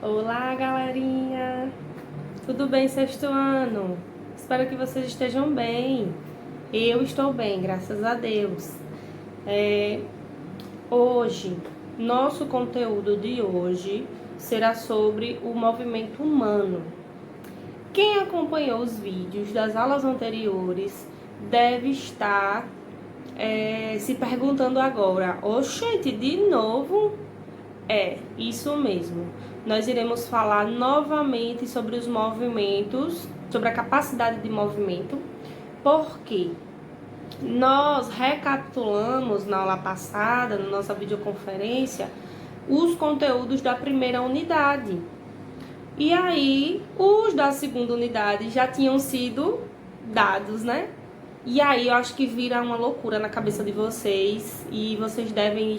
Olá, galerinha! Tudo bem, sexto ano? Espero que vocês estejam bem. Eu estou bem, graças a Deus. Hoje, nosso conteúdo de hoje será sobre o movimento humano. Quem acompanhou os vídeos das aulas anteriores deve estar se perguntando agora: oxente, de novo? É, isso mesmo. Nós iremos falar novamente sobre os movimentos, sobre a capacidade de movimento, porque nós recapitulamos na aula passada, na nossa videoconferência, os conteúdos da primeira unidade. E aí, os da segunda unidade já tinham sido dados, né? E aí eu acho que vira uma loucura na cabeça de vocês e vocês devem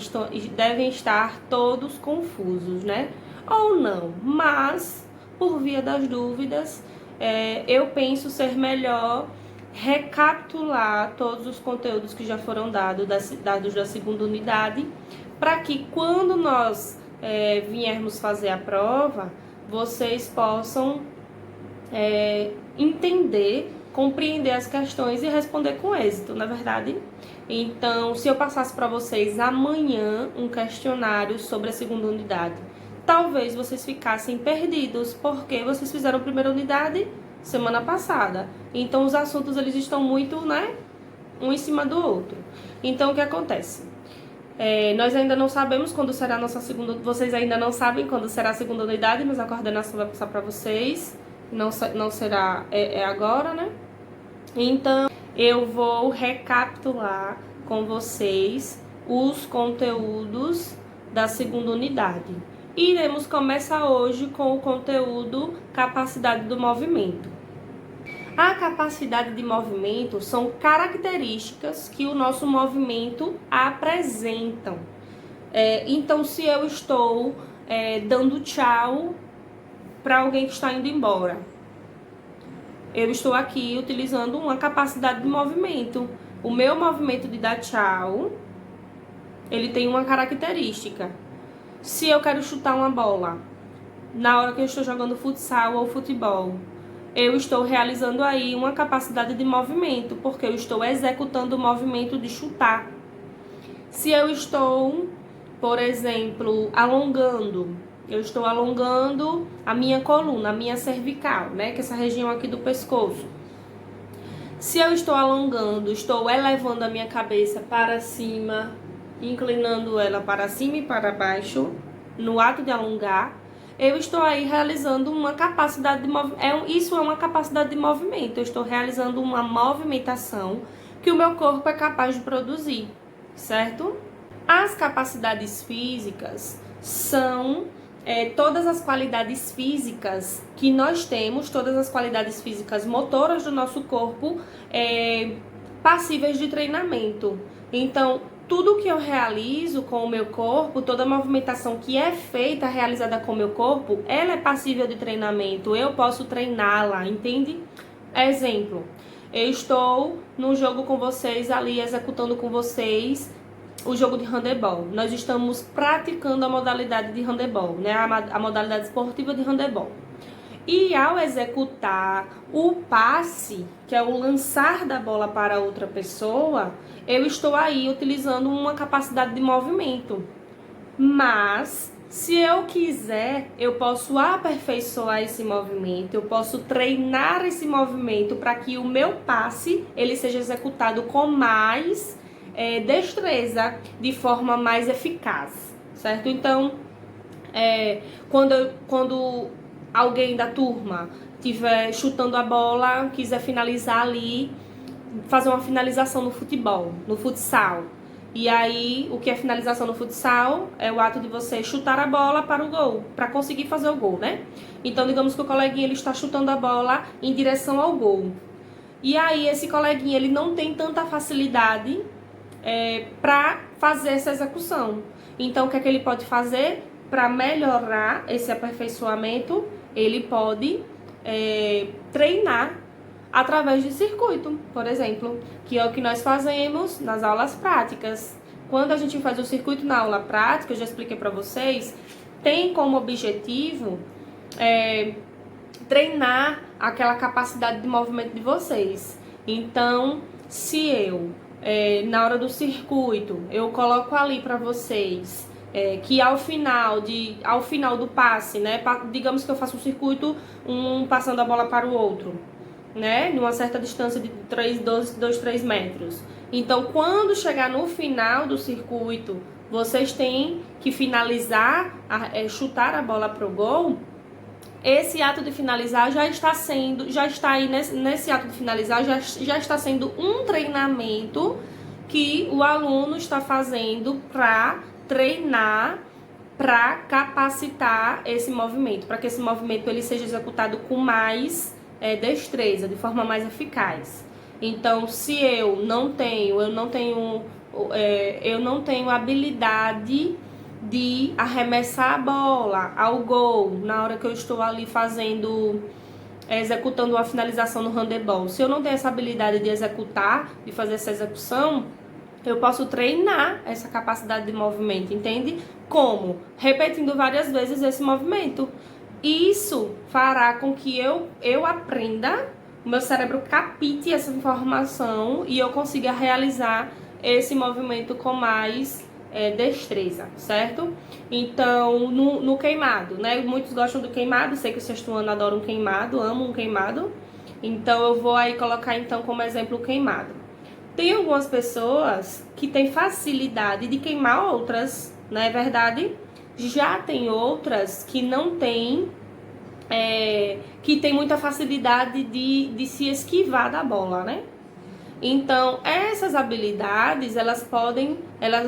estar todos confusos, né? Ou não, mas por via das dúvidas, eu penso ser melhor recapitular todos os conteúdos que já foram dados da segunda unidade, para que quando nós viermos fazer a prova, vocês possam entender, compreender as questões e responder com êxito, na verdade. Então, se eu passasse para vocês amanhã um questionário sobre a segunda unidade, talvez vocês ficassem perdidos, porque vocês fizeram a primeira unidade semana passada. Então, os assuntos eles estão muito, né, um em cima do outro. Então, o que acontece? Nós ainda não sabemos quando será a nossa segunda... Vocês ainda não sabem quando será a segunda unidade, mas a coordenação vai passar para vocês. Não será agora, né? Então, eu vou recapitular com vocês os conteúdos da segunda unidade. Iremos começar hoje com o conteúdo capacidade do movimento. A capacidade de movimento são características que o nosso movimento apresentam. Então, se eu estou dando tchau para alguém que está indo embora, eu estou aqui utilizando uma capacidade de movimento. O meu movimento de dar tchau, ele tem uma característica. Se eu quero chutar uma bola, na hora que eu estou jogando futsal ou futebol, eu estou realizando aí uma capacidade de movimento, porque eu estou executando o movimento de chutar. Se eu estou, por exemplo, eu estou alongando a minha coluna, a minha cervical, né? Que é essa região aqui do pescoço. Se eu estou alongando, estou elevando a minha cabeça para cima, inclinando ela para cima e para baixo, no ato de alongar, eu estou aí realizando uma capacidade de movimento. Isso é uma capacidade de movimento. Eu estou realizando uma movimentação que o meu corpo é capaz de produzir, certo? As capacidades físicas são todas as qualidades físicas que nós temos, todas as qualidades físicas motoras do nosso corpo passíveis de treinamento. Então, tudo que eu realizo com o meu corpo, toda a movimentação que é feita, realizada com o meu corpo, ela é passível de treinamento. Eu posso treiná-la, entende? Exemplo, eu estou num jogo com vocês ali, executando com vocês o jogo de handebol. Nós estamos praticando a modalidade de handebol, né? A modalidade esportiva de handebol. E ao executar o passe, que é o lançar da bola para outra pessoa, eu estou aí utilizando uma capacidade de movimento. Mas, se eu quiser, eu posso aperfeiçoar esse movimento, eu posso treinar esse movimento para que o meu passe ele seja executado com mais destreza, de forma mais eficaz, certo? Então, quando alguém da turma estiver chutando a bola, quiser finalizar ali, fazer uma finalização no futebol, no futsal. E aí, o que é finalização no futsal? É o ato de você chutar a bola para o gol, para conseguir fazer o gol, né? Então, digamos que o coleguinha ele está chutando a bola em direção ao gol. E aí, esse coleguinha ele não tem tanta facilidade para fazer essa execução. Então, o que é que ele pode fazer? Para melhorar esse aperfeiçoamento, ele pode treinar através de circuito, por exemplo, que é o que nós fazemos nas aulas práticas. Quando a gente faz o circuito na aula prática, eu já expliquei para vocês, tem como objetivo treinar aquela capacidade de movimento de vocês. Então, se eu, na hora do circuito, eu coloco ali para vocês que ao final do passe, né, digamos que eu faço um circuito, um passando a bola para o outro, né, numa certa distância de 3 metros. Então, quando chegar no final do circuito, vocês têm que finalizar, chutar a bola para o gol. Esse ato de finalizar já está aí nesse ato de finalizar, já está sendo um treinamento que o aluno está fazendo para treinar, para capacitar esse movimento, para que esse movimento ele seja executado com mais destreza, de forma mais eficaz. Então, se eu não tenho habilidade de arremessar a bola ao gol na hora que eu estou ali executando uma finalização no handebol. Se eu não tenho essa habilidade de executar, de fazer essa execução, eu posso treinar essa capacidade de movimento, entende? Como? Repetindo várias vezes esse movimento. Isso fará com que eu aprenda, o meu cérebro capte essa informação e eu consiga realizar esse movimento com mais destreza, certo? Então, no queimado, né? Muitos gostam do queimado, sei que o sexto ano adora um queimado, amo um queimado. Então, eu vou aí colocar então como exemplo o queimado. Tem algumas pessoas que têm facilidade de queimar outras, não é verdade? Já tem outras que não têm, que tem muita facilidade de se esquivar da bola, né? Então, essas habilidades, elas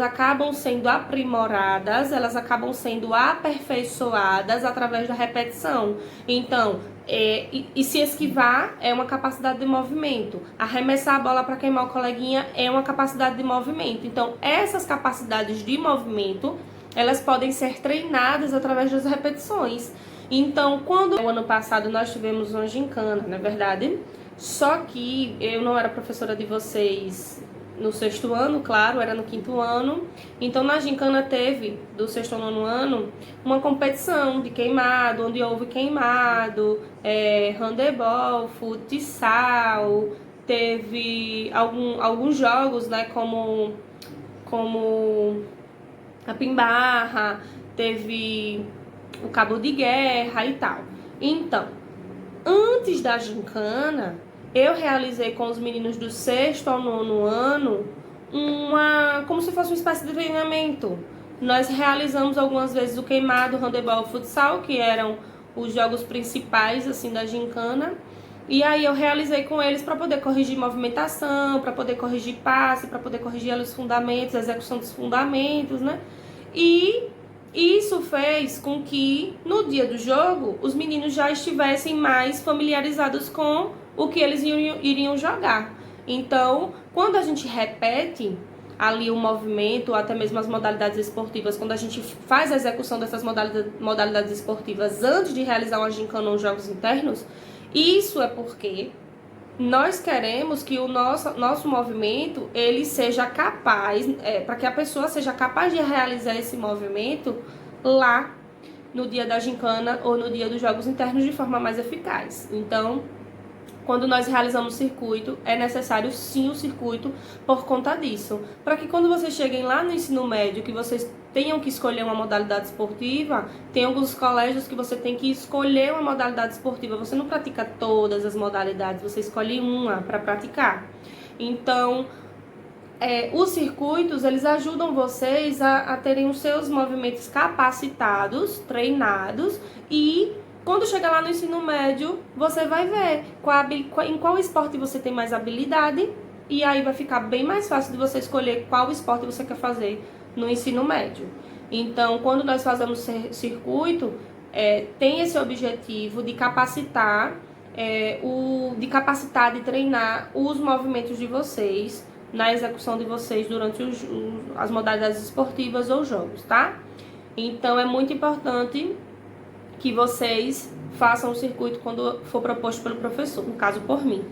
acabam sendo aprimoradas, elas acabam sendo aperfeiçoadas através da repetição. Então, e se esquivar é uma capacidade de movimento. Arremessar a bola para queimar o coleguinha é uma capacidade de movimento. Então, essas capacidades de movimento, elas podem ser treinadas através das repetições. Então, quando no ano passado nós tivemos uma gincana, não é verdade? Só que eu não era professora de vocês no sexto ano, claro, era no quinto ano. Então, na gincana teve, do sexto ao nono ano, uma competição de queimado, onde houve queimado, handebol, futsal, teve alguns jogos, né, como a pimbarra, teve o cabo de guerra e tal. Então, antes da gincana, eu realizei com os meninos do sexto ao nono ano como se fosse uma espécie de treinamento. Nós realizamos algumas vezes o queimado, o handebol, o futsal, que eram os jogos principais assim da gincana. E aí eu realizei com eles para poder corrigir movimentação, para poder corrigir passe, para poder corrigir os fundamentos, a execução dos fundamentos, né? E isso fez com que, no dia do jogo, os meninos já estivessem mais familiarizados com o que eles iriam jogar. Então, quando a gente repete ali o movimento, até mesmo as modalidades esportivas, quando a gente faz a execução dessas modalidades esportivas antes de realizar uma gincana ou jogos internos, isso é porque nós queremos que o nosso movimento ele seja capaz, para que a pessoa seja capaz de realizar esse movimento lá no dia da gincana ou no dia dos jogos internos de forma mais eficaz. Então, quando nós realizamos o circuito, é necessário sim o circuito por conta disso. Para que quando vocês cheguem lá no ensino médio, que vocês tenham que escolher uma modalidade esportiva, tem alguns colégios que você tem que escolher uma modalidade esportiva. Você não pratica todas as modalidades, você escolhe uma para praticar. Então, os circuitos, eles ajudam vocês a terem os seus movimentos capacitados, treinados, e quando chegar lá no ensino médio, você vai ver em qual esporte você tem mais habilidade, e aí vai ficar bem mais fácil de você escolher qual esporte você quer fazer no ensino médio. Então, quando nós fazemos circuito, tem esse objetivo de capacitar, de treinar os movimentos de vocês na execução de vocês durante as modalidades esportivas ou jogos, tá? Então, é muito importante que vocês façam o circuito quando for proposto pelo professor, no caso por mim.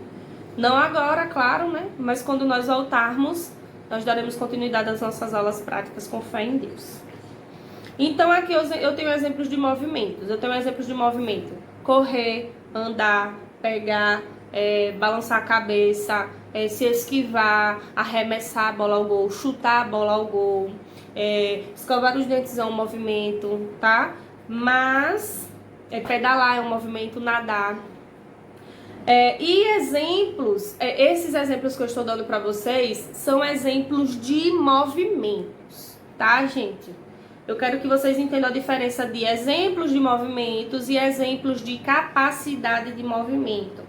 Não agora, claro, né? Mas quando nós voltarmos, nós daremos continuidade às nossas aulas práticas com fé em Deus. Então aqui eu tenho exemplos de movimentos. Eu tenho exemplos de movimento: correr, andar, pegar, balançar a cabeça, se esquivar, arremessar a bola ao gol, chutar a bola ao gol, escovar os dentes é um movimento, tá? Mas pedalar é um movimento, nadar. E exemplos, esses exemplos que eu estou dando para vocês são exemplos de movimentos, tá, gente? Eu quero que vocês entendam a diferença de exemplos de movimentos e exemplos de capacidade de movimento.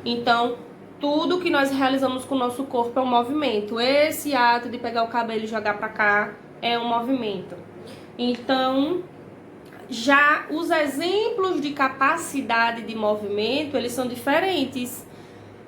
Então, tudo que nós realizamos com o nosso corpo é um movimento. Esse ato de pegar o cabelo e jogar para cá é um movimento. Então, já os exemplos de capacidade de movimento, eles são diferentes.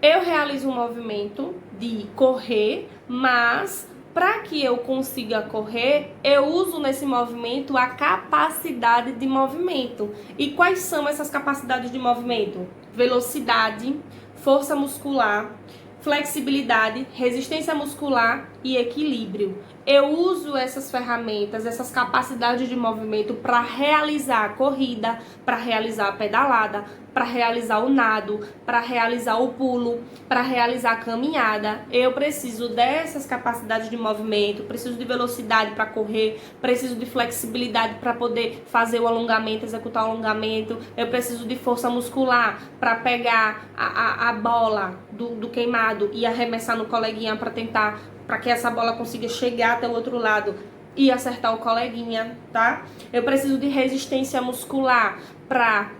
Eu realizo um movimento de correr, mas para que eu consiga correr, eu uso nesse movimento a capacidade de movimento. E quais são essas capacidades de movimento? Velocidade, força muscular, flexibilidade, resistência muscular e equilíbrio. Eu uso essas ferramentas, essas capacidades de movimento para realizar a corrida, para realizar a pedalada, para realizar o nado, para realizar o pulo, para realizar a caminhada. Eu preciso dessas capacidades de movimento, preciso de velocidade para correr, preciso de flexibilidade para poder fazer o alongamento, executar o alongamento. Eu preciso de força muscular para pegar a bola do queimado e arremessar no coleguinha para que essa bola consiga chegar até o outro lado e acertar o coleguinha, tá? Eu preciso de resistência muscular para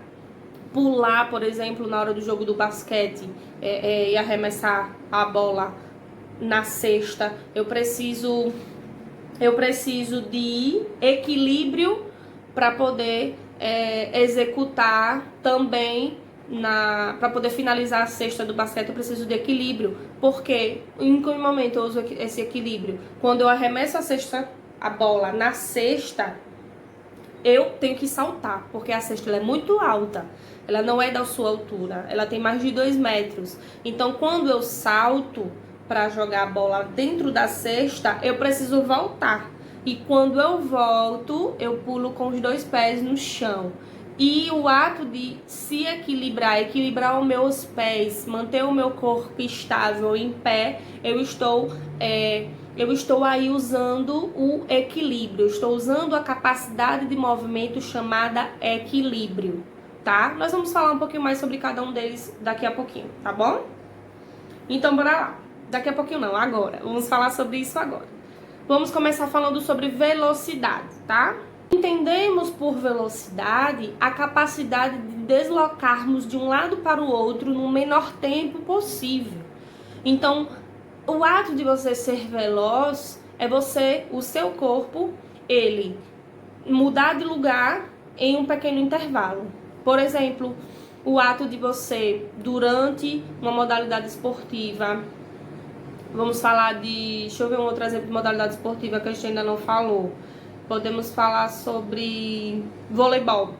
pular, por exemplo, na hora do jogo do basquete e arremessar a bola na cesta. Eu preciso de equilíbrio para poder executar também. Para poder finalizar a cesta do basquete, eu preciso de equilíbrio. Porque em que momento eu uso esse equilíbrio? Quando eu arremesso a bola na cesta, eu tenho que saltar, porque a cesta ela é muito alta. Ela não é da sua altura, ela tem mais de 2 metros. Então, quando eu salto para jogar a bola dentro da cesta, eu preciso voltar. E quando eu volto, eu pulo com os 2 pés no chão. E o ato de se equilibrar os meus pés, manter o meu corpo estável em pé, eu estou aí usando o equilíbrio, estou usando a capacidade de movimento chamada equilíbrio, tá? Nós vamos falar um pouquinho mais sobre cada um deles daqui a pouquinho, tá bom? Então, bora lá. Daqui a pouquinho não, agora. Vamos falar sobre isso agora. Vamos começar falando sobre velocidade, tá? Entendemos por velocidade a capacidade de deslocarmos de um lado para o outro no menor tempo possível. Então, o ato de você ser veloz é o seu corpo, ele mudar de lugar em um pequeno intervalo. Por exemplo, o ato de você, durante uma modalidade esportiva, vamos falar deixa eu ver um outro exemplo de modalidade esportiva que a gente ainda não falou. Podemos falar sobre voleibol.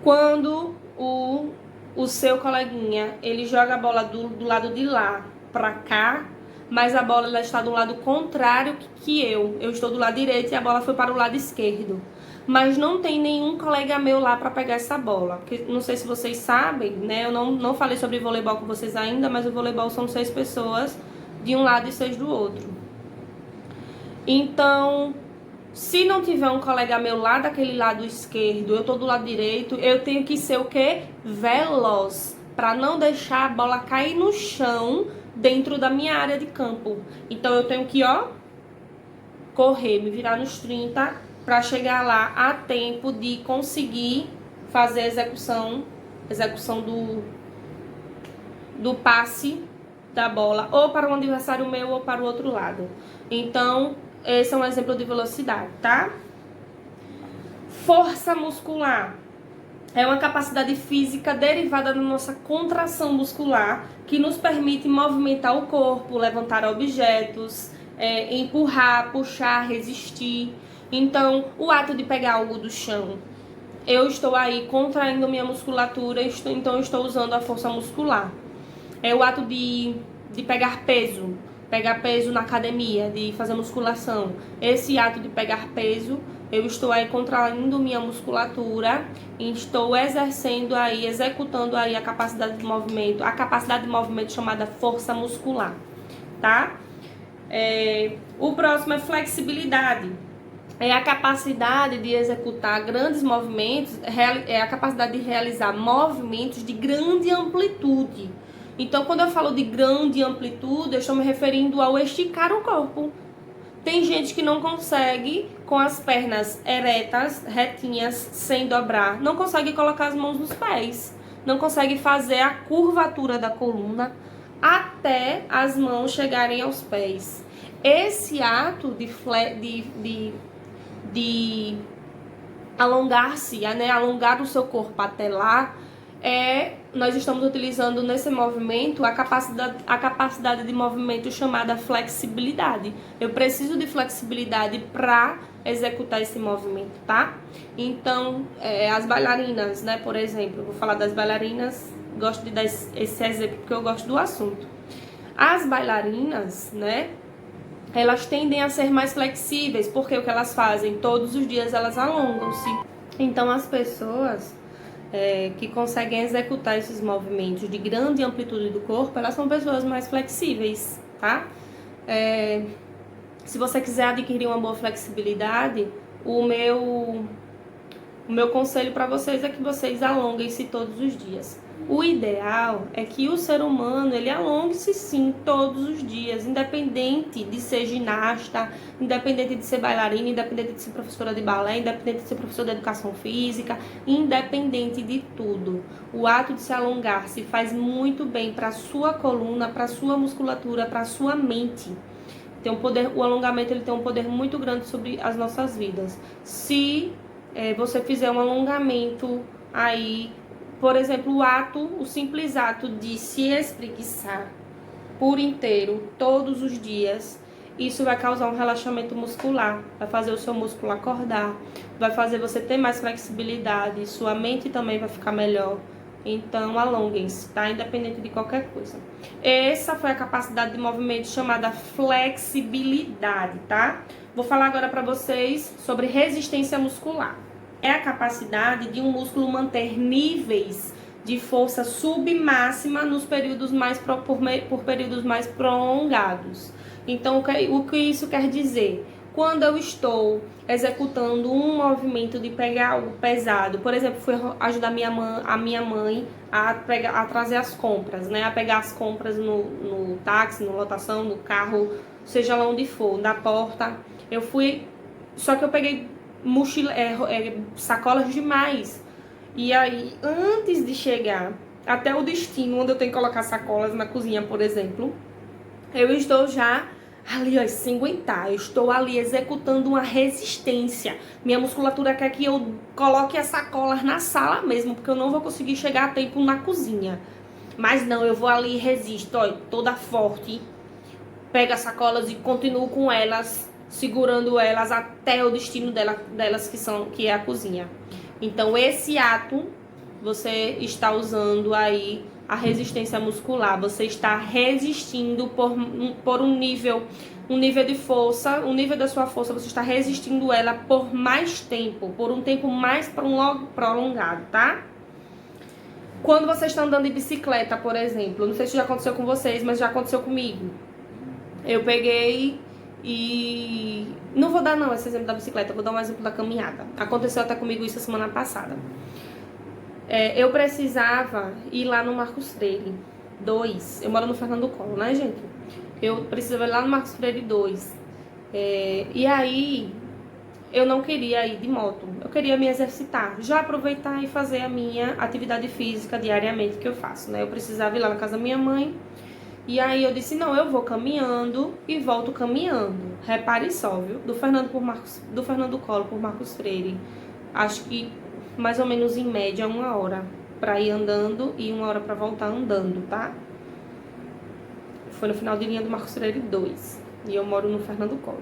Quando o seu coleguinha, ele joga a bola do lado de lá para cá, mas a bola ela está do lado contrário que eu. Eu estou do lado direito e a bola foi para o lado esquerdo. Mas não tem nenhum colega meu lá para pegar essa bola. Porque, não sei se vocês sabem, né? Eu não falei sobre voleibol com vocês ainda, mas o voleibol são 6 pessoas de um lado e 6 do outro. Então, se não tiver um colega meu lá daquele lado esquerdo, eu tô do lado direito, eu tenho que ser o quê? Veloz, para não deixar a bola cair no chão dentro da minha área de campo. Então eu tenho que, correr, me virar nos 30 para chegar lá a tempo de conseguir fazer a execução do passe da bola, ou para um adversário meu ou para o outro lado. Então, esse é um exemplo de velocidade, tá? Força muscular é uma capacidade física derivada da nossa contração muscular que nos permite movimentar o corpo, levantar objetos, empurrar, puxar, resistir. Então, o ato de pegar algo do chão, eu estou aí contraindo minha musculatura, então eu estou usando a força muscular. É o ato de pegar peso na academia, de fazer musculação. Esse ato de pegar peso eu estou aí contraindo minha musculatura, e estou exercendo aí, executando aí a capacidade de movimento chamada força muscular, tá? O próximo é flexibilidade. É a capacidade de executar grandes movimentos, é a capacidade de realizar movimentos de grande amplitude. Então, quando eu falo de grande amplitude, eu estou me referindo ao esticar o corpo. Tem gente que não consegue, com as pernas eretas, retinhas, sem dobrar, não consegue colocar as mãos nos pés, não consegue fazer a curvatura da coluna até as mãos chegarem aos pés. Esse ato de alongar-se, né, alongar o seu corpo até lá, nós estamos utilizando nesse movimento a capacidade de movimento chamada flexibilidade. Eu preciso de flexibilidade para executar esse movimento, tá? Então, as bailarinas, né, por exemplo, vou falar das bailarinas, gosto de dar esse exemplo porque eu gosto do assunto. As bailarinas, né, elas tendem a ser mais flexíveis, porque o que elas fazem? Todos os dias elas alongam-se. Então, as pessoas que conseguem executar esses movimentos de grande amplitude do corpo, elas são pessoas mais flexíveis, tá? Se você quiser adquirir uma boa flexibilidade, o meu conselho para vocês é que vocês alonguem-se todos os dias. O ideal é que o ser humano, ele alongue-se sim todos os dias, independente de ser ginasta, independente de ser bailarina, independente de ser professora de balé, independente de ser professora de educação física, independente de tudo. O ato de se alongar se faz muito bem para a sua coluna, para a sua musculatura, para a sua mente. Tem um poder, o alongamento ele tem um poder muito grande sobre as nossas vidas. Se você fizer um alongamento aí, por exemplo, o simples ato de se espreguiçar por inteiro, todos os dias, isso vai causar um relaxamento muscular, vai fazer o seu músculo acordar, vai fazer você ter mais flexibilidade, sua mente também vai ficar melhor. Então, alonguem-se, tá? Independente de qualquer coisa. Essa foi a capacidade de movimento chamada flexibilidade, tá? Vou falar agora para vocês sobre resistência muscular. É a capacidade de um músculo manter níveis de força submáxima nos períodos por períodos mais prolongados. Então, o que isso quer dizer? Quando eu estou executando um movimento de pegar algo pesado, por exemplo, fui ajudar a minha mãe a trazer as compras, né? A pegar as compras no táxi, na lotação, no carro, seja lá onde for, da porta. Só que eu peguei sacolas demais. E aí, antes de chegar até o destino, onde eu tenho que colocar sacolas na cozinha, por exemplo, eu estou já ali, ó, sem aguentar. Eu estou ali executando uma resistência. Minha musculatura quer que eu coloque as sacolas na sala mesmo, porque eu não vou conseguir chegar a tempo na cozinha. Mas não, eu vou ali e resisto, ó, toda forte. Pego as sacolas e continuo com elas, segurando elas até o destino delas, que é a cozinha. Então, esse ato, você está usando aí a resistência muscular. Você está resistindo por um nível de força, o nível da sua força, você está resistindo ela por mais tempo, por um tempo mais prolongado, tá? Quando você está andando de bicicleta, por exemplo, não sei se já aconteceu com vocês, mas já aconteceu comigo. Eu peguei e... Não vou dar não esse exemplo da bicicleta, vou dar um exemplo da caminhada. Aconteceu até comigo isso a semana passada. Eu precisava ir lá no Marcos Freire 2. Eu moro no Fernando Collor, né, gente? Eu precisava ir lá no Marcos Freire 2. E aí, eu não queria ir de moto. Eu queria me exercitar. Já aproveitar e fazer a minha atividade física diariamente que eu faço, né? Eu precisava ir lá na casa da minha mãe. E aí eu disse, não, eu vou caminhando e volto caminhando. Repare só, viu? Do Fernando Collor por Marcos Freire. Acho que mais ou menos em média 1 hora pra ir andando e 1 hora pra voltar andando, tá? Foi no final de linha do Marcos Freire 2. E eu moro no Fernando Collor.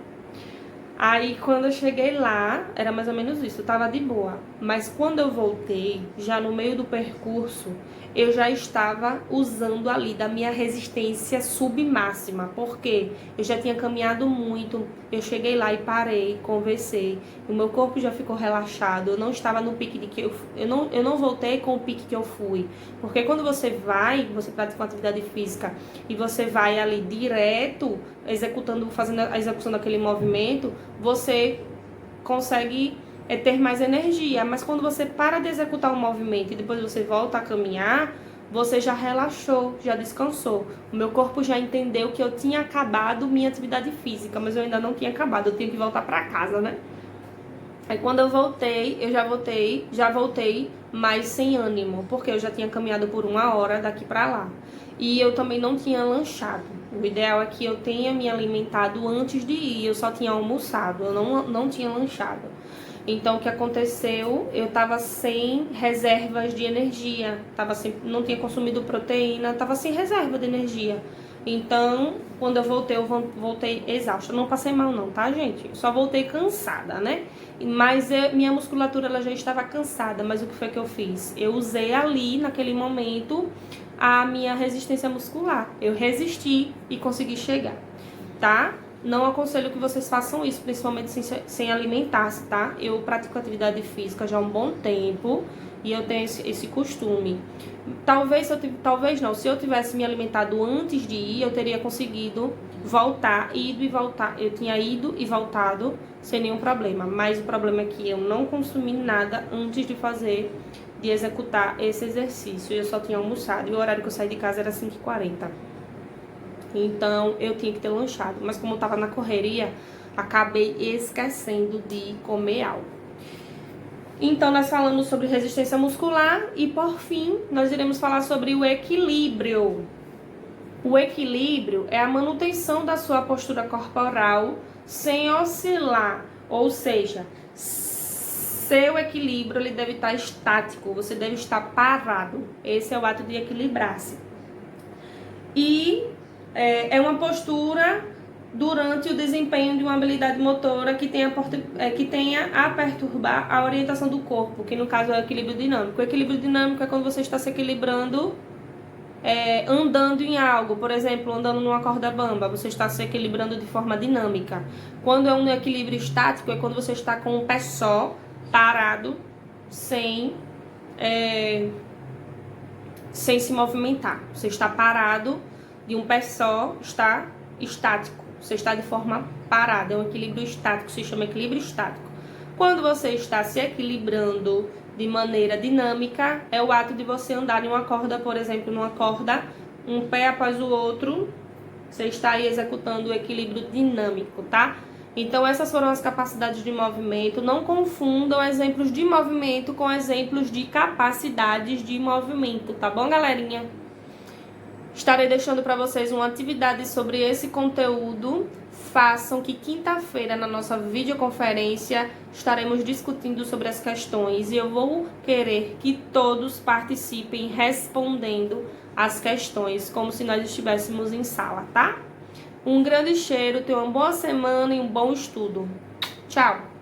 Aí quando eu cheguei lá, era mais ou menos isso, eu tava de boa. Mas quando eu voltei, já no meio do percurso, eu já estava usando ali da minha resistência submáxima. Porque eu já tinha caminhado muito, eu cheguei lá e parei, conversei. O meu corpo já ficou relaxado, eu não estava no pique de que eu não voltei com o pique que eu fui. Porque quando você vai, você pratica uma atividade física e você vai ali direto, fazendo a execução daquele movimento, você consegue ter mais energia. Mas quando você para de executar um movimento e depois você volta a caminhar, você já relaxou, já descansou. O meu corpo já entendeu que eu tinha acabado minha atividade física, mas eu ainda não tinha acabado, eu tinha que voltar para casa, né? Aí quando eu voltei, já voltei, mas sem ânimo, porque eu já tinha caminhado por 1 hora daqui pra lá. E eu também não tinha lanchado. O ideal é que eu tenha me alimentado antes de ir, eu só tinha almoçado, eu não tinha lanchado. Então o que aconteceu? Eu tava sem reservas de energia, não tinha consumido proteína, tava sem reserva de energia. Então, quando eu voltei exausta. Eu não passei mal não, tá, gente? Eu só voltei cansada, né? Mas minha musculatura ela já estava cansada. Mas o que foi que eu fiz? Eu usei ali, naquele momento, a minha resistência muscular. Eu resisti e consegui chegar, tá? Não aconselho que vocês façam isso, principalmente sem alimentar-se, tá? Eu pratico atividade física já há um bom tempo e eu tenho esse costume. Talvez não, se eu tivesse me alimentado antes de ir, eu teria conseguido ido e voltar. Eu tinha ido e voltado sem nenhum problema. Mas o problema é que eu não consumi nada antes de executar esse exercício. Eu só tinha almoçado e o horário que eu saí de casa era 5h40. Então eu tinha que ter lanchado. Mas como eu tava na correria, acabei esquecendo de comer algo. Então, nós falamos sobre resistência muscular e, por fim, nós iremos falar sobre o equilíbrio. O equilíbrio é a manutenção da sua postura corporal sem oscilar, ou seja, seu equilíbrio ele deve estar estático, você deve estar parado. Esse é o ato de equilibrar-se. E é uma postura durante o desempenho de uma habilidade motora que tenha a perturbar a orientação do corpo, que no caso é o equilíbrio dinâmico. O equilíbrio dinâmico é quando você está se equilibrando andando em algo, por exemplo, andando numa corda bamba, você está se equilibrando de forma dinâmica. Quando é um equilíbrio estático, é quando você está com um pé só, parado, sem se movimentar. Você está parado de um pé só, está estático. Você está de forma parada, é um equilíbrio estático, se chama equilíbrio estático. Quando você está se equilibrando de maneira dinâmica, é o ato de você andar em uma corda, por exemplo, numa corda, um pé após o outro, você está aí executando o equilíbrio dinâmico, tá? Então essas foram as capacidades de movimento. Não confundam exemplos de movimento com exemplos de capacidades de movimento, tá bom, galerinha? Estarei deixando para vocês uma atividade sobre esse conteúdo. Façam que quinta-feira na nossa videoconferência estaremos discutindo sobre as questões e eu vou querer que todos participem respondendo as questões, como se nós estivéssemos em sala, tá? Um grande cheiro, tenham uma boa semana e um bom estudo. Tchau!